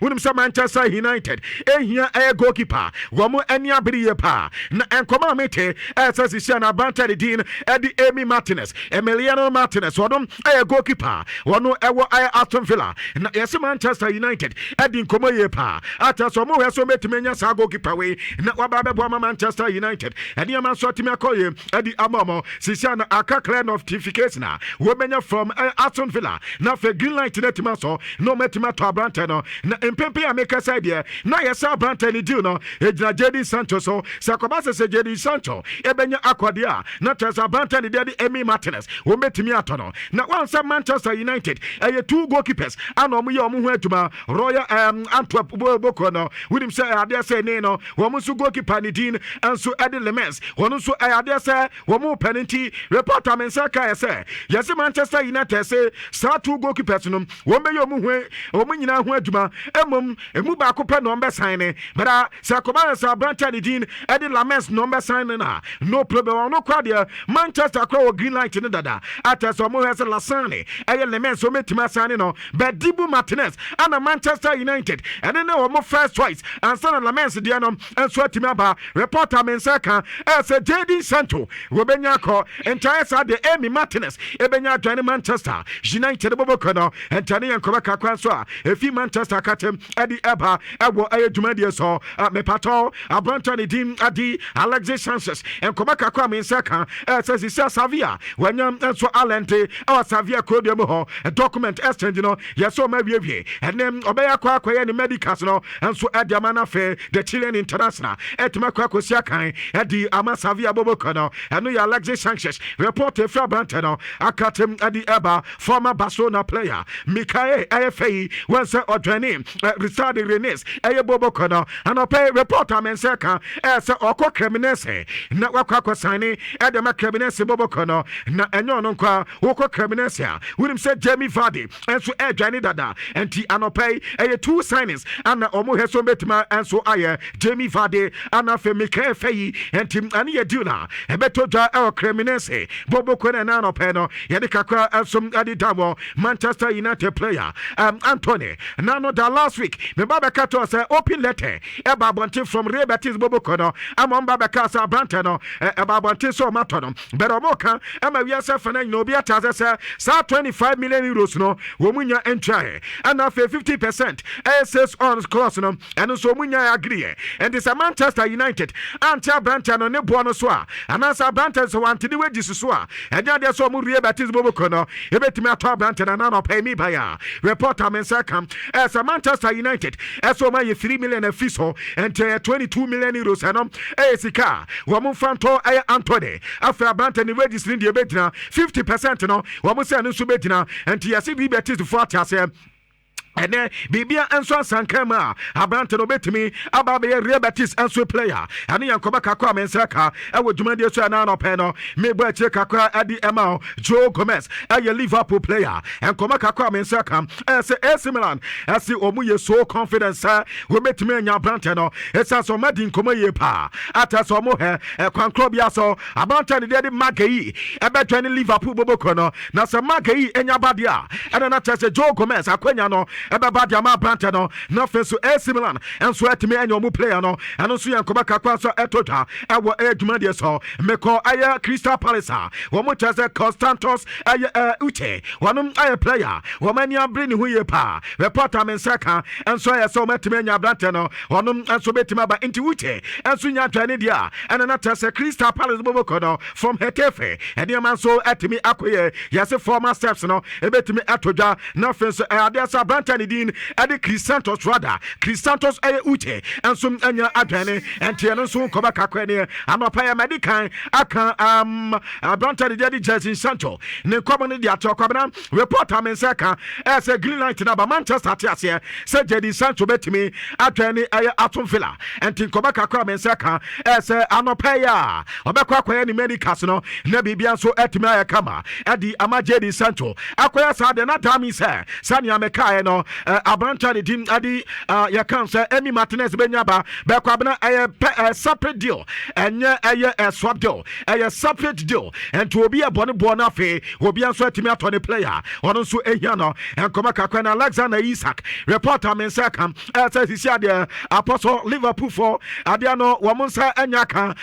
When some Manchester United, here a goalkeeper, Womo Enya Briapa, and Comamete, as a Sisiana Bantari Dean, Eddie Amy Martinez, Emiliano Martinez, Wadum, a goalkeeper, Wano Ewa Aston Villa, yes, Manchester United, Eddie Comoyepa, Atas Omo has so met Menya goalkeeper way, Nawababa Manchester United, and Yaman Sotimakoye, Eddie Amomo, Sisiana Aka clan of Tificasna, Womenya from Aston Villa, now for green light to Netimaso, no Metimato Brantano. Na mpempe ya meka side na yesa Branta ni deal no ejina Jadon Sancho so sakobasa se Jadon Sancho ebenya akwade a na Tessa Branta ni de Emi Martinez wo metimi atono na once Manchester United two goalkeepers ana omo ye omo ho aduma Royal Antwerp boko no winim say ade say ne no wo mo so goalkeeper ni din anso Eddie Lemens wono so ade say wo mo penalty reporter men say ka say yes Manchester United say sa two goalkeepers no wo me ye omo nyina ho aduma emu ba ko pe number sign but Sakoba sa Branta ni din Eddie Lemens number sign na no problem no kwa dia Manchester kwa green light ni dada ata so mo hese Lasane Lemens so metima sign no but Dibu Martinez and Manchester United and then no first choice and son Lemens dia no enso atimi aba reporter men saka say Jadon Sancho wo benya ko entire sa de Emi Martinez ebenya join Manchester United boboko no entane yankoba kakwa so a efi Manchester katem Eddie Eba ewo ayedwumadie so me pato Branta ni din adi Alexis Sanchez enkoba kakwa men saka say Savia wanyam enso Alente our Savia Codium ho document exchange no yeso ma wie and then obeya kwa ni medicals no enso Ediamana fe the Chilean international etima kwa kosia kan edi ama Savia boboko no eno ya Alexis Sanchez report fra Branta no akatem Eddie Eba former Barcelona player Mikael AFA once Odreni Risadi Renes boboko no and opay reporter men seka say okọ criminese na wakwa sign edema criminese boboko no na enyo no kwa wokọ criminese a wonim say Jamie Vardy enso edwane dada enti anopay two signings and omo heso betima enso aye Jamie Vardy and afa Mikael Fayi enti ani yeduna ebeto dwa criminese boboko na anopay no yede kakra enso adi damo Manchester United player Anthony nano da last week me baba kato say open letter eba bonte from Real Betis boboko no amon baba kasa Branta no eba bonte so mato no but omoka ema wi asa fana no bi ata say 25 million euros no wo munya entry and after 50% SS on clause no and so munya agree and this Manchester United anta Branta no ne bo no so a anasa Branta so want the wages so a and there so mu Real Betis boboko no ebetimi ato Branta na no pay me by reporter men say come as a Manchester United so my 3 million a fee so and 22 million euros and sika wo mu fanto Anthony after Branta ni wages ni de betina 50% no wo mu say no so betina and yesi bi betis 40 say and then Bibia Anso Sankama, Abranta no betimi, Ababe Real Betis Anso player, and Yankoba Kakwa Mensaka, I would demand you to an panel, maybe Kakwa Adi Emao, Joe Gomez, a Liverpool player, and Komakakwa Mensaka, as a Milan, as the Omuye so confident, sir, who met me and Yabrantano, it's as a Madin Komoye pa, at as Omohe, a Quancrobiaso, Abranta the Daddy Magay, a better Liverpool Bobocono, Nasa Magay and Yabadia, and another Joe Gomez, Aqueniano. Eba diama Branta no na feso AC Milan enso etime enyo mu player no eno so yankoba kakwa so etota ewo edwuma de so meko aya Crystal Palace wo mo chase Constantos aya Uche wonom aya player wo mani abri ni huye pa reporter men saka enso aya so metime enya Branta no wonom enso betima ba inti Uche enso nya twani dia ena na chase Crystal Palace boboko no from Hetefe ene man so etime akoye yase former steps no ebetime atoja na feso ade asa Branta din ade Crisantos rather Crisantos Uche and some anya adwane and tiano so koba kakwane anopa ya medican aka Branta de Jackson Sancho ne koba ne dia tokobana reporter men saka as a green light na ba Manchester tiase say Jackson Sancho betimi adwane Aston Villa and tin koba kakwa men saka as anopa ya obekwa kwaya ni medicals no na bibia so etimi aya kama adi ama Jackson Sancho akwaya sa de na dami say sani ameka no no Abranta the team adi ya cancer Emi Martinez benyaba bekwabena a separate deal and a swap deal a separate deal and to be a bonny bonafe will be answered to me at the player on so ehiano and Komaka Alexander Isak reporter mensakam says he said the apostle Liverpool for Adiano Wamonsa Enyaka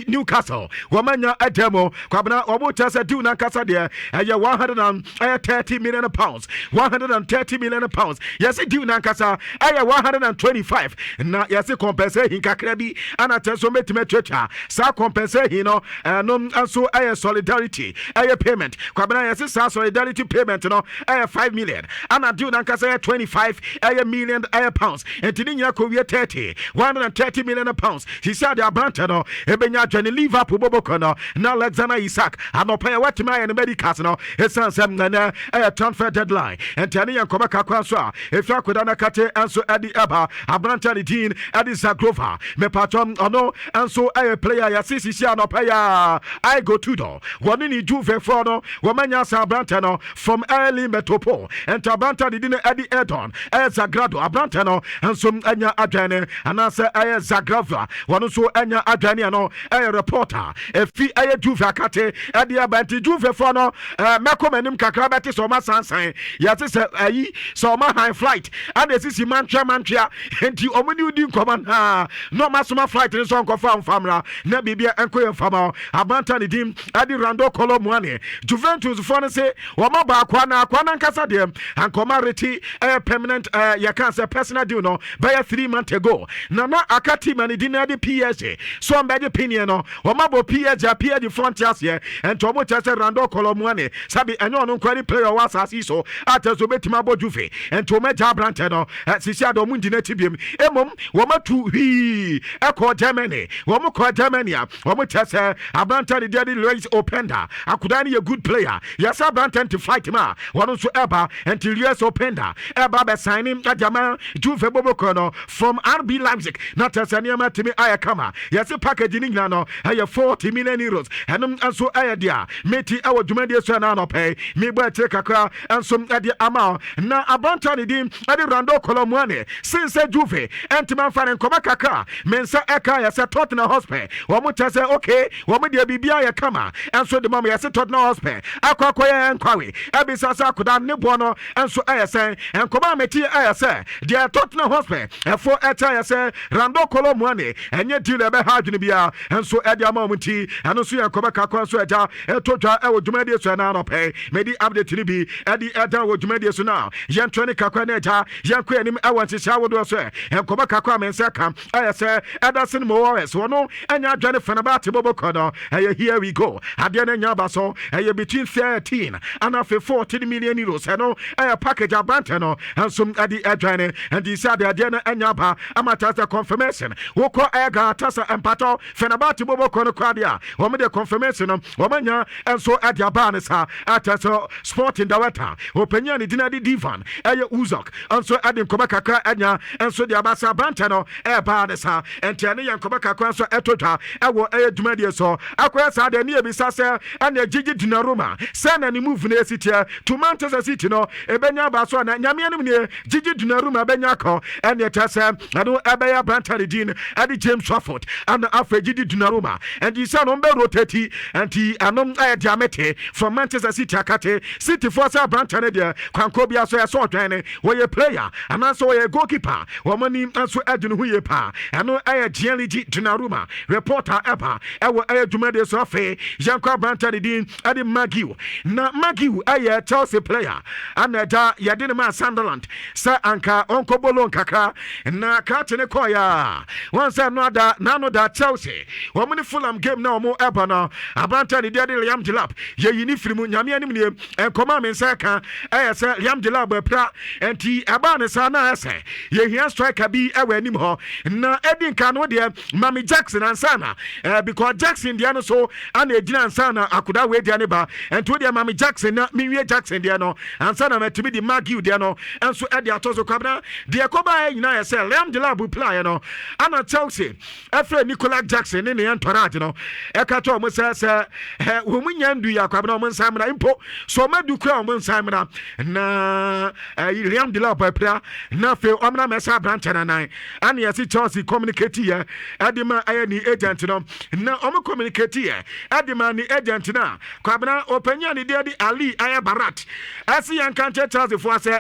Newcastle Wamanya a demo Kwabena Obuta do Nankasa there 130 million pounds 130 million pounds yes it do Nankasa 125 na yes compensate hin kakrabi ana teso metimetra sa compensate hin no so solidarity payment Kwabena yes sa solidarity payment no 5 million ana do Nankasa 25 million pounds and tinya ko 130 million pounds he said the Abranta no ebenya Johnny Liverpool boboko no na Alexander Isak anopa ya watima and medicals no esan sem na transfer deadline and tani yankoma kakwa so a efi akodana kate anso adi aba Abranta the dean adi Zagrova me patron ono anso player ya sisi anopa ya I go to do one ni Juve for no womanya sa Abranta no from early Metropole and Abranta the dean adi Edon Zagrado Abranta no anso anya adwane anasa Zagrova one so anya adwane no reporter efi Juve akate adi abanti Juve for no mekomanim kakra beti so ma sansan yati se so ma high flight and esisi mantra enti omuni udi nkoma ha no masoma flight ni so nkofa mfamra na bibia enkoye mfama Abranta ni dim adi Rando Colomwani Juventus for no say woma ba akwana nkasa dem ankoma reti permanent ya can say personal deal no by 3 months ago na akati mani dinner the PSG so mbedi opinion no woma bo PSG frontiers here and tomo chese Rando Colomwani sabi enyo no kwani player was asiso atezo betima bo Juve and to meja Abranta no sisi ado mundi na tibiem emom woma tu hi eko Germany womo ko Germany womo chese Abranta the daddy Luis Openda akudani a good player yes Abranta to fight ma wono so eba until Luis Openda eba be signing ajama Juve boboko no from RB Leipzig na Tanzania matimi ayakama yes package ni no 40 million euros enum anso dia meti awo dwumade so na no pay me bo atre kakra anso ade ama na Abranta ni dim ade Rando Colomwani since Juve entiman fa nkoma kakra mensa eka yes Tottenham Hotspur wo mo tese okay wo mo de bibia ya kama anso de mama yes Tottenham Hotspur akwakoye nkwawe ebisasa akoda ne bo no anso ayesen nkoma meti ayese de Tottenham Hotspur efo eta yes Rando Colomwani enye deal ebe ha adwene bia anso ade ama muti ano so yankoma kakra so eja etodwa ewo dwumade so na no pay medi update ni bi ade eda wo dwumade so na yentwene kakra na eja yanko anim ewo ntisha wodo so nkoma kakra mensa kam ayese adasin mo so no anya adwane Fenerbahce boboko no here we go ade na nya baso between 13 and 14 million euros no package Abranta no ansum ade adwane and he said ade na anya ba amata confirmation woko ega tasa empato Fenerbahce boboko no kwadia wo me de confirmation no wo manya enso ade abane sa atasa sporting director openya ni dinadi divan Uzok enso ade nkoma kakra anya enso de abasa Abranta no ba sa entiane yankoma kakra enso etotwa ewo dwumade so akoya sa de ne ebisa se ana Gigi Donnarumma sana ni move na sitia to Manchester City no ebenya ba so na nyame anim ne Gigi Donnarumma benya ko ene tasa ado ebeya Abranta de din ade James Trafford and after Gigi Donnarumma and he said on be rotate and he anom diamete from Manchester City akate City force Abranta ne de kwanko bia so so dwane we player and also we goalkeeper womani anso adwene hu ye pa eno Gigi Donnarumma reporter eba ewo dwumade so afa yanko Abranta de din ade Magiu na Magiu Chelsea player and da yade ma Sunderland sa anka onkobolo nkaka na katene koya once no da nano da Chelsea womani Fulham game na omo eba na Abranta de de Liam Delap ye yini firimu nyame anim ne enkoma mensa ka say Liam Delap pra enti eba ne sa na ese ye hia striker bi ewa anim ho na edin ka no de Mami Jackson ansana because Jackson dia no so ana ejina ansana akoda we dia ne ba enti de Mami Jackson na miwie Jackson dia no ansana metimi di Magiu dia no enso e de atozo kwabna de koba nyina ya say Liam Delap play no ana Chelsea efre Nicolas Jackson ne entourage no e ka to mo say wo munya ndu ya kwabna mo nsamra impo so madu kwa mo nsamra na na Liam de la Pepra na fe omna mesa branch na nan ane yesi Chelsea communicate here adima ni agent no na omo communicate here adima ni agent na kwabena openya ni de Ali Aya Barat asi yankan Chelsea for say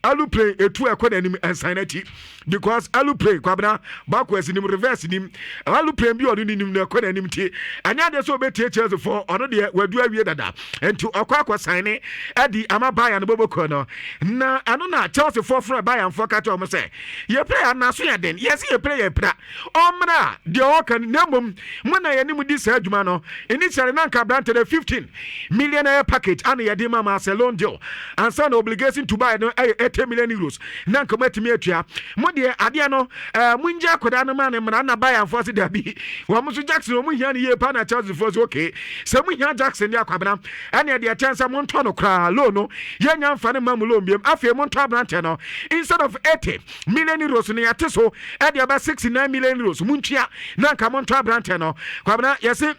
Alu play etu ekwa nim ensanati because alu play kwabena backwards nim reverse nim alu play bi onu nim na ekwa nim ti anya de so betie Chelsea for ono de wadu awie dada enti akwa sign e adi ama Bayern boboko no na ano na Chelsea for Bayern for catch o say ye play na so ya den yes ye play ye pra omra de o kan nemum mona ye nim di sa adwuma no initially na nka brand the 15 million package and ye de ma Barcelona deal and some obligation to buy no 10 million euros na nka matimi atua mo de ade no munja koda no ma ne mra na Bayern for se dabi wo mo so Jackson mo hia ne ye pa na Chelsea for okay se mo hia Jackson de akwabena ane de chance mo nto no kra loan no ye nya mfa ne mamu loan biem afi mo nto brand no instead of 80 million euros ne yate so e de about 69 million euros muntua na nka mo nto brand no kwabena yesi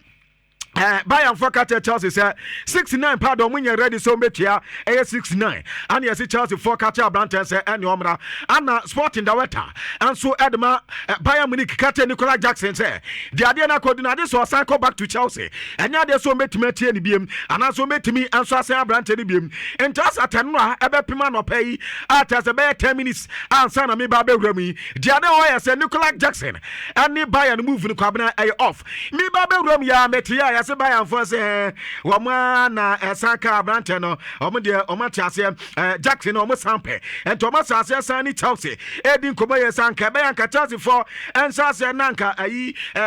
Bayern for Chelsea say 69 pardon when you ready so metia 69 and yes Chelsea for Branton say any omra and Sporting director and so Edma Bayern Munich Nicola Jackson say the idea na coordinator so cycle back to Chelsea and ya they so metia ni biem and also met me and so say Branton ni biem and just atenwa ebe pima no pay at as about 10 minutes and sana me ba be remi the other way say Nicola Jackson and ni Bayern move no kwabena off me ba be remi ya metia se Bayern for say woma na Saka Branton no omo de omo tiase Jackson omo sampe and Thomas ase san ni Chelsea edin komo ye Sanka Bayern ka Chelsea for and say nanka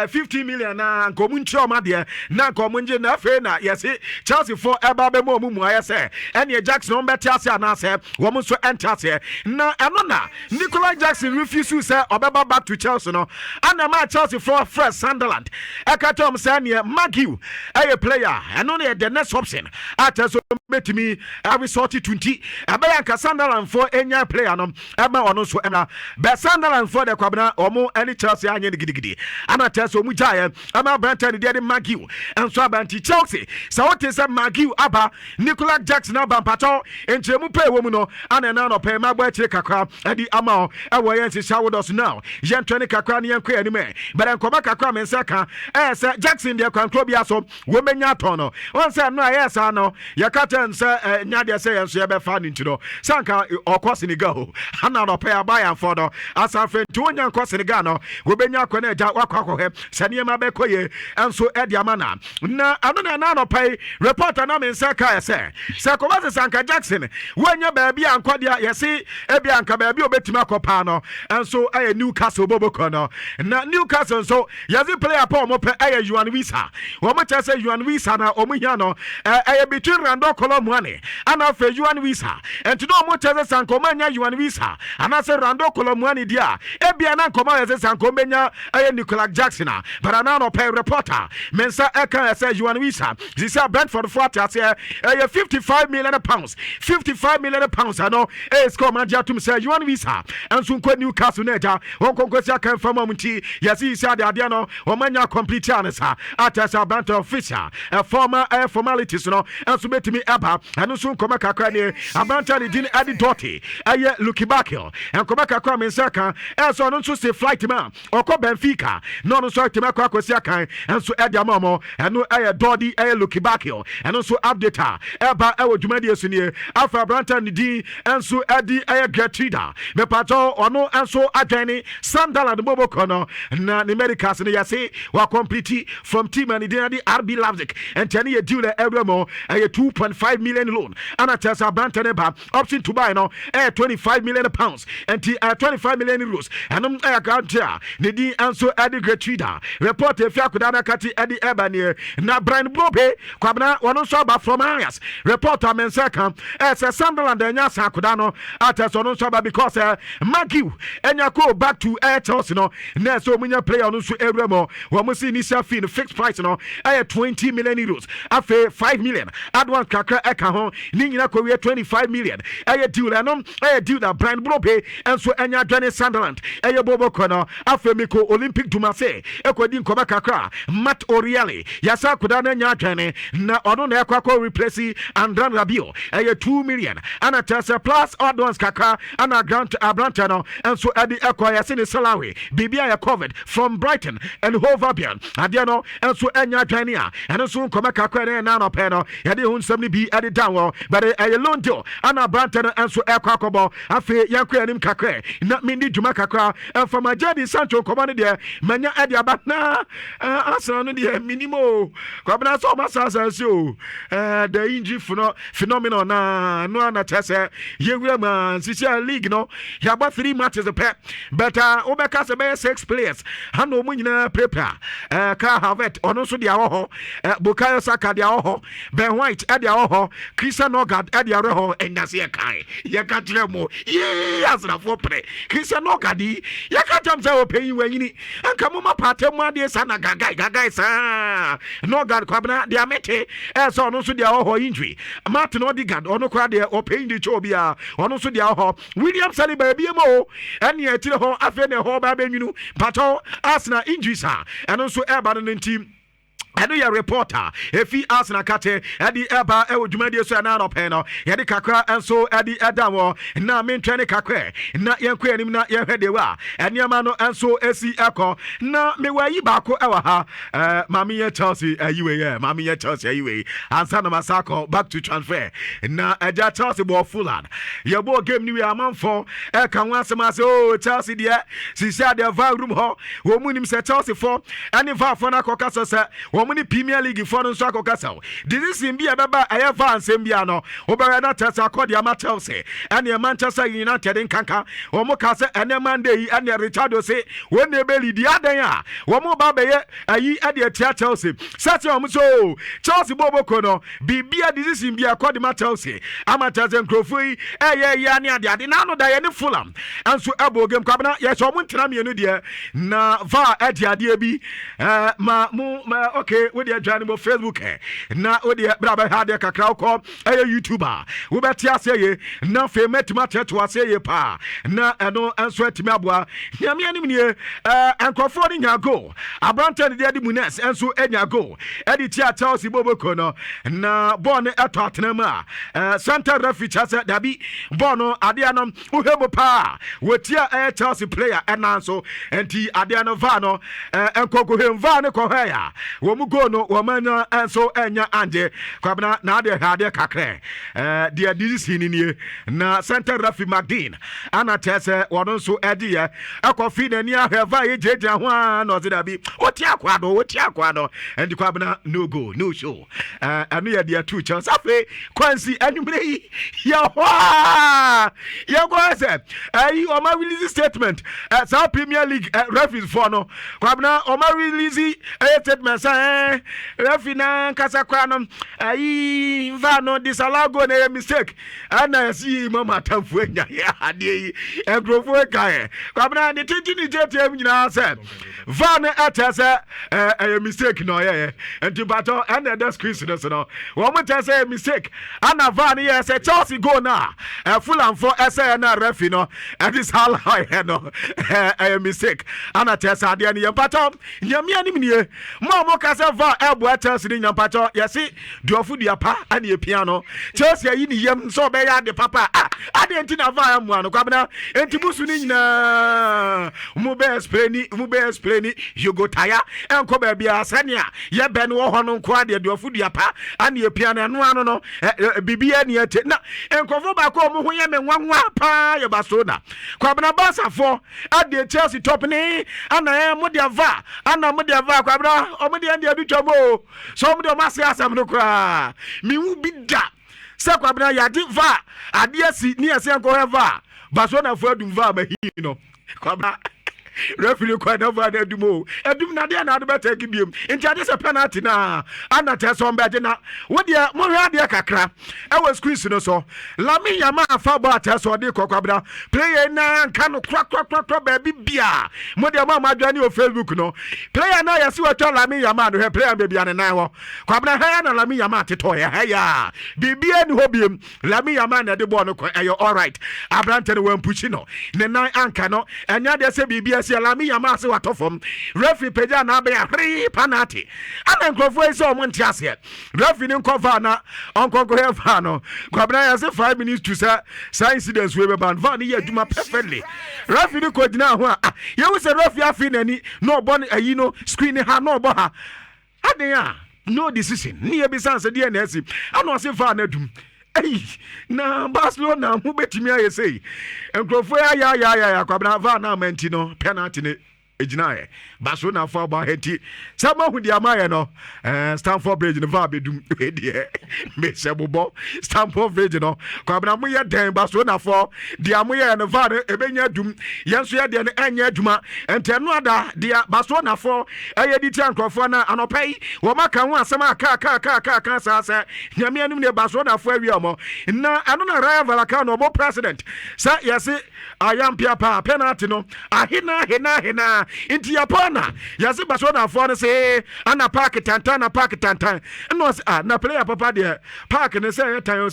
50 million na komu nchi omo de na komu nje na fe na yesi Chelsea for eba be mo mu aye say ene Jackson omo betiase na say womo so entiase na eno na Nicola Jackson refuse to say obeba back to Chelsea no and ma Chelsea for first Sunderland ekatom say ne Magiu a player and only the next option at so met me I resort 20 Abayanka Sunderland for any player no Emma or no so Emma but Sunderland for the Kwabena or more any Chelsea and gidi and I tell so Mujaya Emma Branton the Magiu and so Banti Chelsea so what is a Magiu Abba Nicola Jackson Abba Pato and Chemu pay woman and an ano pay my boy Kakra and the amount our yes showered us now Jan 20 Kakrani and Quay anime but I'm Kobaka and Saka as Jackson the Clubia so women yatono one say no yes ano yakata say nyade say enso ye be fa ni ntino sanka okwose ni go ana no pay Bayern for no asafe nti wonya kwose ni ga no wobenya akọ na eja wakọ he sane ma be koye enso e dia mana na ano na no pay reporter na me saka say Kobase Sanka Jackson wonya ba bia ankwade yesi e bia anka ba bia obetima kopa no enso aye Newcastle boboko no na Newcastle so yesi player pa mo pe aye Juan Visa wo mo say Juan Visa na omuhia no between Rando Colomwani and afa Juan Visa and to no mo say Sankomanya Juan Visa and I say Rando Colomwani dia ebia na nkoma say Sankomenya Nicola Jackson but now no pay reporter mensa eka say Juan Visa this is Brentford for say 55 million pounds 55 million pounds ano score manager to say Juan Visa and so Newcastle neja won konkosia kan fama munti yasi isa de no omanya complete ansa at as Brentford official former formalities no enso betimi aba eno so nkoma kakra ne abanta ne din adi doti Lucky Bakio and koma kakra mensaka enso no so say flight man okọ Benfica no no so tema kwa kwesi akan enso edi amamo eno dodi Lucky Bakio eno so update eba dwumadi esunie afa abanta ne din enso edi Gertruda me pato ono enso adwani Sunderland boboko no na ne Americas ne yase wa complete from team and din adi RB Leipzig and tell you deal every more a 2.5 million loan and I tell Bantaneba option to buy no 25 million pounds and 25 million euros and I account here Nidi answer Eddie Gertruda report if you could kati Eddie Ebony na Brian Blobe kwabna one so ba from areas reporter mensaka as a Sunderland and Yasa Kudano at as on so because Magiu and you back to Chelsea no na so munya player no so every more we must see initial fee fixed price no 20 million euros afe 5 million advance kakra eka ho ni nyina ko 25 million deal anom deal that Brian Brobe enso enya dwane Sunderland bobo kono afe miko Olympic Dumase ekodi nkoma kakra Matt Oriali yasa koda na nya dwane na ono na ekwa replace Andran Rabio 2 million ana tasa plus advance kakra ana grant abrantano enso ekwa yase ne salary bibia ya covered from Brighton and Hove Albion adiano enso enya dwane a enso nkoma kakra na no pe no yade hu nsam bi ade down but loan deal ana abrantano enso ekwa akobo afe yankwa anim kakra na mindi dwuma kakra from Jadi Sancho komane de manya ade aba na Arsenal no de minimo kwabena so masasa so the injury phenomenon na tese yewura man sisia league no ya ba 3 matches pep but obeka se be 6 players hano mu nyina prepare ka Havertz ono so de awo Bukayo Saka de awo Ben White de awo Christian Nogard de awo endase kai ye ka kire mo ye Arsenal for pre Christian Nogard ya ka tamsa o peyi wanyini anka mo mapate mu ade sa na gagai sa Nogard kwabena de amete so ono so de awo injury Martin Odegaard ono kwa de o peyi de chobia ono so de awo William Saliba biemo ene atire ho afi ne ho ba benwinu pato Arsenal injuries ha eno so eba no team I know your reporter. If he asks Nakate, Eddie Eba, Ewjumadi, so an out peno, Eddie Kakra, and so Eddie Edamo, na main training Kakre, not young queen, not your head, and Yamano, and so SC Echo, na me where you bako ewaha, Mamia Chelsea, Mamia Chelsea, and Sana Masako, back to transfer. Na Eja Chelsea ball Fulan. Your boy gave me a month for Ekan once a mass, oh, Chelsea, dear, she said their room hall, woman him said Chelsea for, and if I for Nakokasa, many Premier League for nso akokasa. This is be ababa ayeva ansembia no. Obere na tesa akodi amatel say. And Manchester United in kanka. Omo ka say ene Monday and Richardo say when they belly di adan ya. Omo ba be ayi e de tia Chelsea. Sati omo so Chelsea bobo kono. Bibia this is be akodi matel say. Amatel nkrofo yi ya ne ade na no da ye ne Fulham. Anso ebo game kwabena yes omo ntina me no de na va ade ade bi okay with your journey on Facebook na with your brother had a kakra ko YouTuber we betia say na fe metima to say pa na eno enso atimi aboa nyame anim nie enkofo ni nya go abrantan de munes enso enya go edi tia Chelsea boboko no na ball ne eto atenama center referee chase dabi ball no ade anom uhemo pa wetia Chelsea player enanso enti ade anom va no enkoko hem va ne ko haya wo mu go no womanya enso enya anje kwabena na ade hade kakre de this hinnie na center referee Magdine ana tese wono so ede ye akofi na ni aheva ye jeje ho an no dabi oti akwado and kwabena no go no show anu ye de two chance afi kwansi anumre yi ya go say o ma release statement South Premier League referees for no kwabena o ma release statement say refina kasa kwanum va no disallow go na mistake ana si mama tamfu enya ya ade engrofo kai kwabena de tintini jetem nyina say va no atase mistake no ye entibato and the squeeze no wo mo tase mistake ana va no ye say Chelsea go na Fulham for SA na refi no this how high no mistake ana tase ade ne ye pato nyame anim nie mo kasa va ebo Chelsea ni nyampacho yesi duofu duapa ani epiano Chelsea yi ni yem so be ya de papa ade enti na va amu ano kwabena enti busu ni nyina mu be explain you go tire enko ba bia sania ye be no ho no nko ade duofu duapa ani epiano eno ano no bibia ni ete na enkofo ba ko mu ho ye me nwanwa pa ye basona kwabena basafo ade Chelsea top ni ana mu de va kwabena o mu de ande adutwamo so mo de o mase asam no kra mi wu bi da se kwabena ya di va ade asi ni ase enko he va basona fo adum va ma hi no kwabena referee quite over the dumo edum na dia na do take biem nti ade se penalty na ana te so mbe na wo dia mo hwa dia kakra e was squeeze no so Lamine Yamal fa ba te so de kokwabra player na nka no kra ba bia mo dia ma adwane o Facebook no player na yesi wa twa Lamine Yamal no he player be bia ne nan ho kwabra ha na Lamine Yamal teto ya ha ya bibia ni ho biem Lamine Yamal na de ball no ko all right abrante no wan puchi no ne nan anka no enya de se bibia se Lamine Yamal se watofom referee peja na be ya free penalty ana nkrofo ese o mo ntiase referee ni cover na onkonko he fa no kwabra ya se 5 minutes to say incidents we be ban van ye aduma perfectly referee ko dina ho a ye wo se referee afi nani no bon ayi no screen ha no bo ha aden no decision ni e bi sanse de na asi ana se fa na dum na Barcelona mu betimi aye sei enkrofo ya kwabra va na manti no penalty ne ejinaye Barcelona for ba henti sama hu dia maye no Stamford Bridge no va bedum e de me sebobo Stamford Bridge no kwabra mu ye den Barcelona for dia mu ye no va ebenya dum yenso ye de no enya aduma entenu ada dia Barcelona for eye di tiankrofo na anopai wo maka hu asema ka sa nyame anum ne Barcelona for awi omo na anu na Rayo Vallecano obo president sa yesi ayam pia penalty no ahina inti yapona yasi Barcelona for say ana park tantan no na player papa de park ne say tayon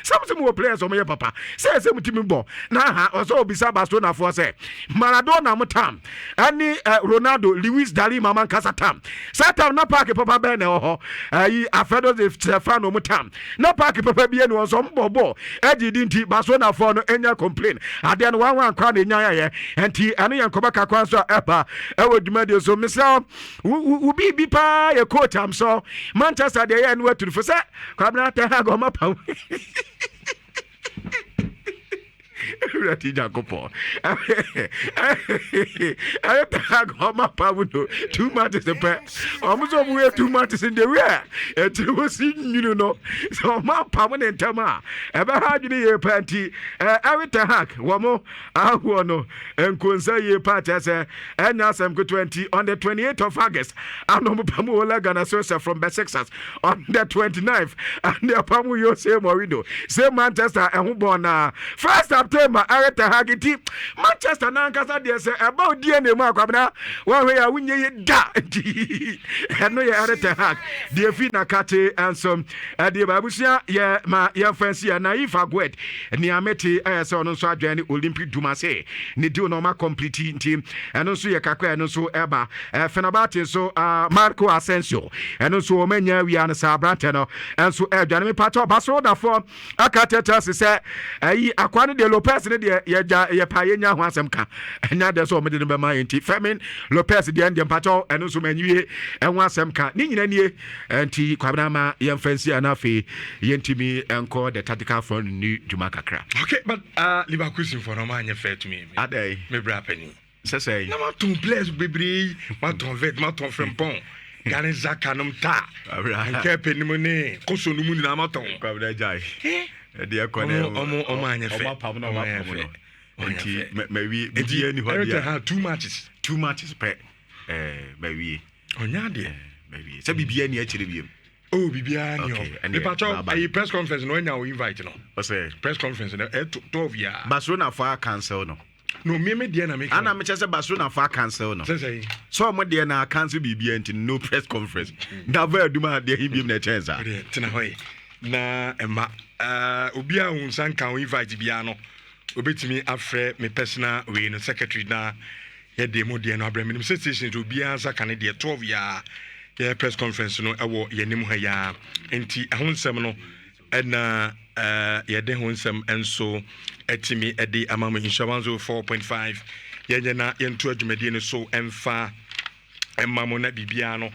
some more players o me papa say mutimi bo na ha oso obisa Barcelona for say Maradona mutam ani Ronaldo Luis Dalima man kasa tam satam na park papa be ne ho ayi Alfredo de Stefano mutam na park papa bi enu so mbobo ejidi nti Barcelona for no enya complain ade no wan kwa na enya ye enti anu yankoba kakwan so epa ewo dwumade so misel ubi bi pa ye coach am so Manchester de ye enu aturu fo se kwabna ta ha go mapa Rati Jacopo. I tag on my power. 2 months a pair. Almost over 2 months in the rear. It was you know. So my permanent tama. Ever had you a panty. I hack. One more. I want and consider ye party as a and now some good 20 on the 28th of August. I know Pamola gonna source from Besexas on the 29th. And the Pamu you say more window. Say Manchester and who born first September Areta Hagiti Manchester Nankasa de say about DNA Makwabna one way I win ye da and no Areta Hag the Fina Kate and some the Babusia yeah my young fancy and naive agwet Niameti as on so journey Olympic Dumase ni do normal completing team and also ye kakwa and also eba Fenabati so Marco Asensio and also Omenya we are Sabranteno and so Janami Pato Barcelona for Akateta say Aquani de Lopez ne de ya payenya ho asemka enya de so omede be ma enti Femin Lopez de ende pato eno so manwie enho asemka ni nyina nie enti kwabna ma ye fancy anafe yentimi enko the tactical front ni djuma kakra. Okay, but Leverkusen for no man fair to me adai me bra pani say na ma ton place bebre ma ton vet ma ton frempon gane zakanum ta nke penimone koso no mu ni na ma ton kwabna jai dia kone omo anya fe enti mawi bidie ni ho dia ha 2 matches pe mawi onya de mawi se bibia ni akire biem oh bibia ni o me pacho ai press conference no nya o invite no o say press conference no 12 year Barcelona for cancel no me dia na me ana me chese Barcelona for cancel no say so mo dia na cancel bibia enti no press conference da va aduma dia hibiem na chance a tina hoy na ema obi a unsan kan invite bia no obetimi afre me personal we no secretary na ye demo de no abrami station to obi ansa kan de 12 ya ye press conference no ewo ye nim ha ya enti ahonsem no na ye de honsem enso etimi ede amama insurance 4.5 ye na ye nto adwumade no so emfa emma mo na bibia no